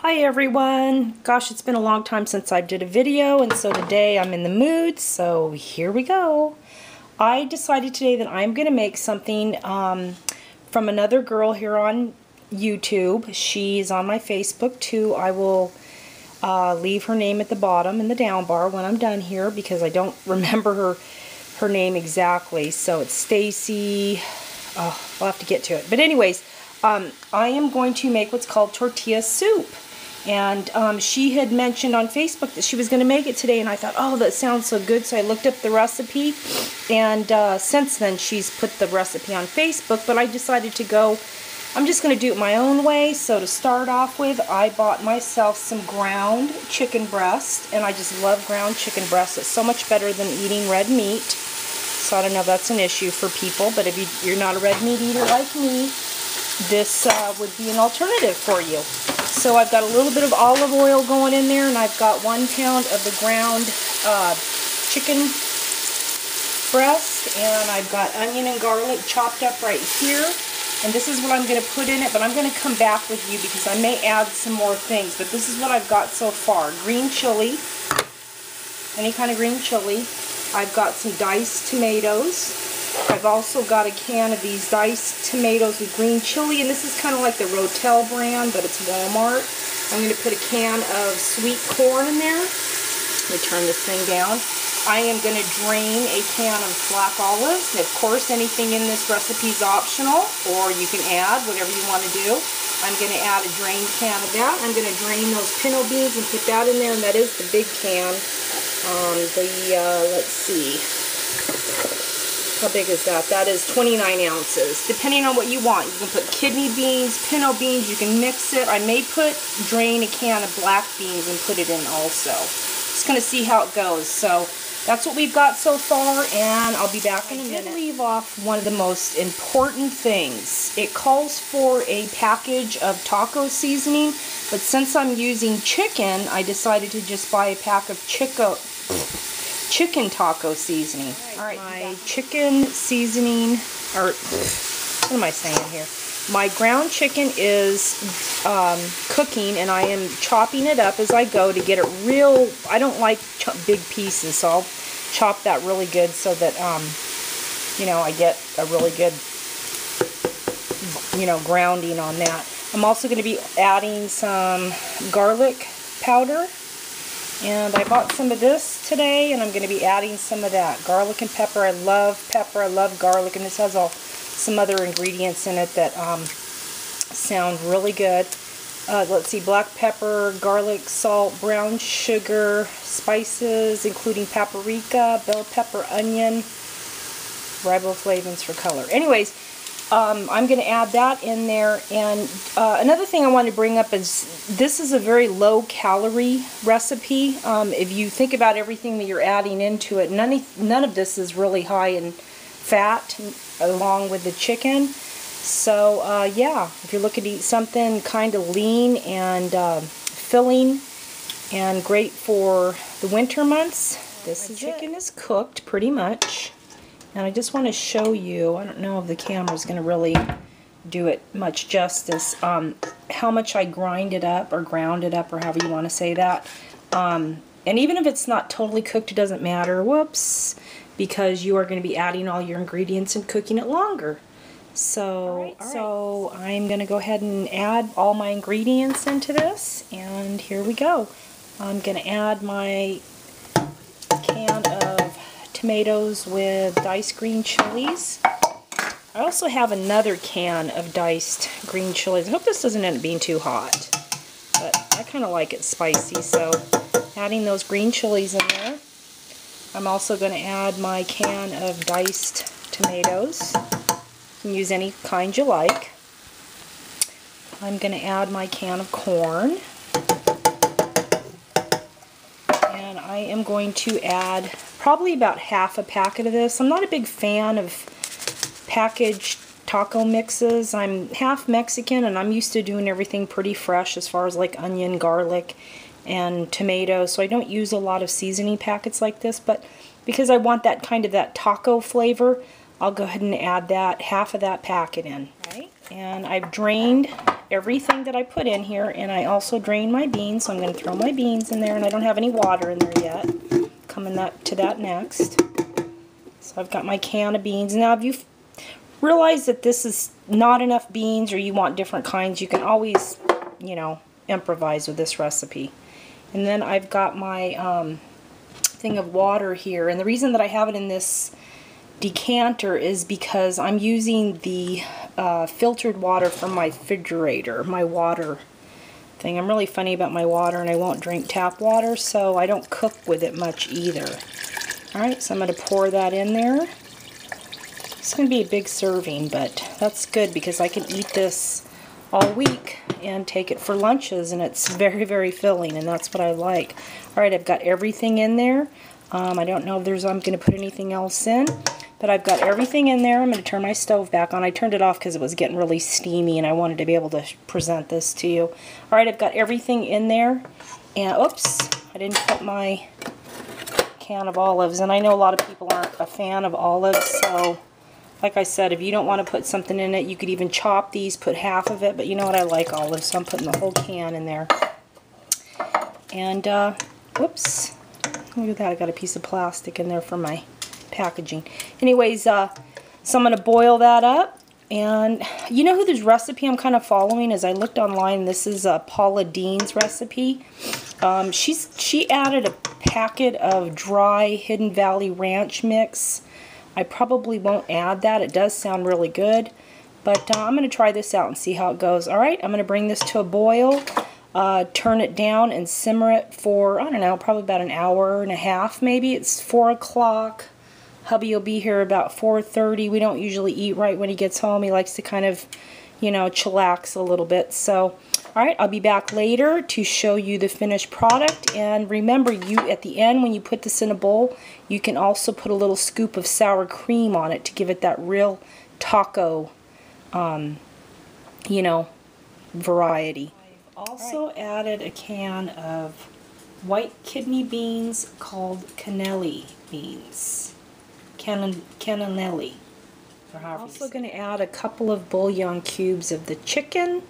Hi everyone! Gosh, it's been a long time since I did a video, and so today I'm in the mood, so here we go. I decided today that I'm going to make something from another girl here on YouTube. She's on my Facebook too. I will leave her name at the bottom in the down bar when I'm done here because I don't remember her name exactly. So it's Stacy. Oh, I'll have to get to it. But anyways, I am going to make what's called tortilla soup. And she had mentioned on Facebook that she was going to make it today, and I thought, oh, that sounds so good, so I looked up the recipe, and since then she's put the recipe on Facebook, but I decided to go, I'm just going to do it my own way. So to start off with, I bought myself some ground chicken breast, and I just love ground chicken breast. It's so much better than eating red meat, so I don't know if that's an issue for people, but if you're not a red meat eater like me, this would be an alternative for you. So I've got a little bit of olive oil going in there, and I've got 1 pound of the ground chicken breast, and I've got onion and garlic chopped up right here. And this is what I'm going to put in it, but I'm going to come back with you because I may add some more things. But this is what I've got so far. Green chili, any kind of green chili. I've got some diced tomatoes. I've also got a can of these diced tomatoes with green chili, and this is kind of like the Rotel brand, but it's Walmart. I'm going to put a can of sweet corn in there. Let me turn this thing down. I am going to drain a can of black olives. Of course, anything in this recipe is optional, or you can add whatever you want to do. I'm going to add a drained can of that. I'm going to drain those pinto beans and put that in there, and that is the big can. Let's see. How big is that? That is 29 ounces. Depending on what you want. You can put kidney beans, pinto beans, you can mix it. I may drain a can of black beans and put it in also. Just going to see how it goes. So that's what we've got so far, and I'll be back in a minute. I did leave off one of the most important things. It calls for a package of taco seasoning, but since I'm using chicken, I decided to just buy a pack of chicken taco seasoning. Alright, my chicken seasoning, or what am I saying here? My ground chicken is cooking, and I am chopping it up as I go to get it real. I don't like big pieces, so I'll chop that really good so that, you know, I get a really good, you know, grounding on that. I'm also going to be adding some garlic powder. And I bought some of this today, and I'm going to be adding some of that. Garlic and pepper. I love pepper. I love garlic. And this has some other ingredients in it that sound really good. Let's see. Black pepper, garlic, salt, brown sugar, spices, including paprika, bell pepper, onion, riboflavins for color. Anyways, I'm going to add that in there, and another thing I want to bring up is this is a very low-calorie recipe. If you think about everything that you're adding into it, none of this is really high in fat, along with the chicken. So, yeah, if you're looking to eat something kind of lean and filling and great for the winter months, this chicken is cooked pretty much. And I just want to show you, I don't know if the camera's going to really do it much justice, how much I ground it up, or however you want to say that. And even if it's not totally cooked, it doesn't matter, whoops, because you are going to be adding all your ingredients and cooking it longer. So, so I'm going to go ahead and add all my ingredients into this, and here we go. I'm going to add my can of tomatoes with diced green chilies. I also have another can of diced green chilies. I hope this doesn't end up being too hot, but I kind of like it spicy, so adding those green chilies in there. I'm also going to add my can of diced tomatoes. You can use any kind you like. I'm going to add my can of corn. And I am going to add probably about half a packet of this. I'm not a big fan of packaged taco mixes. I'm half Mexican, and I'm used to doing everything pretty fresh as far as like onion, garlic, and tomato. So I don't use a lot of seasoning packets like this, but because I want that kind of that taco flavor, I'll go ahead and add that half of that packet in. Right? And I've drained everything that I put in here, and I also drained my beans, so I'm going to throw my beans in there, and I don't have any water in there yet. Coming to that next. So I've got my can of beans. Now if you realize that this is not enough beans or you want different kinds, you can always, you know, improvise with this recipe. And then I've got my thing of water here, and the reason that I have it in this decanter is because I'm using the filtered water from my refrigerator, my water thing. I'm really funny about my water, and I won't drink tap water, so I don't cook with it much either. Alright, so I'm going to pour that in there. It's going to be a big serving, but that's good because I can eat this all week and take it for lunches, and it's very, very filling, and that's what I like. Alright, I've got everything in there. I don't know if I'm going to put anything else in, but I've got everything in there. I'm going to turn my stove back on. I turned it off because it was getting really steamy and I wanted to be able to present this to you. Alright, I've got everything in there. And oops, I didn't put my can of olives. And I know a lot of people aren't a fan of olives, so like I said, if you don't want to put something in it, you could even chop these, put half of it. But you know what, I like olives, so I'm putting the whole can in there. And, whoops. Look at that, I got a piece of plastic in there for my packaging. Anyways, so I'm going to boil that up. And you know who this recipe I'm kind of following is I looked online. This is a Paula Deens recipe. She added a packet of dry Hidden Valley Ranch mix. I probably won't add that. It does sound really good. But I'm going to try this out and see how it goes. Alright, I'm going to bring this to a boil. Turn it down and simmer it for, I don't know, probably about an hour and a half maybe. It's 4 o'clock. Hubby will be here about 4:30. We don't usually eat right when he gets home. He likes to kind of, you know, chillax a little bit. So, alright, I'll be back later to show you the finished product. And remember, at the end, when you put this in a bowl, you can also put a little scoop of sour cream on it to give it that real taco, you know, variety. Also added a can of white kidney beans called cannelli beans. Cannelli. I'm also going to add a couple of bouillon cubes of the chicken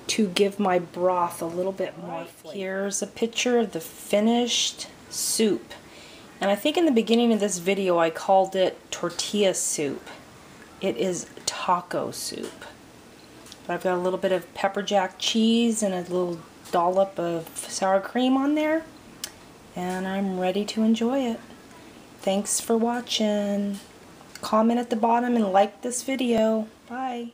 to give my broth a little bit more flavor. Here's a picture of the finished soup. And I think in the beginning of this video I called it tortilla soup. It is taco soup. I've got a little bit of pepper jack cheese and a little dollop of sour cream on there, and I'm ready to enjoy it. Thanks for watching. Comment at the bottom and like this video. Bye.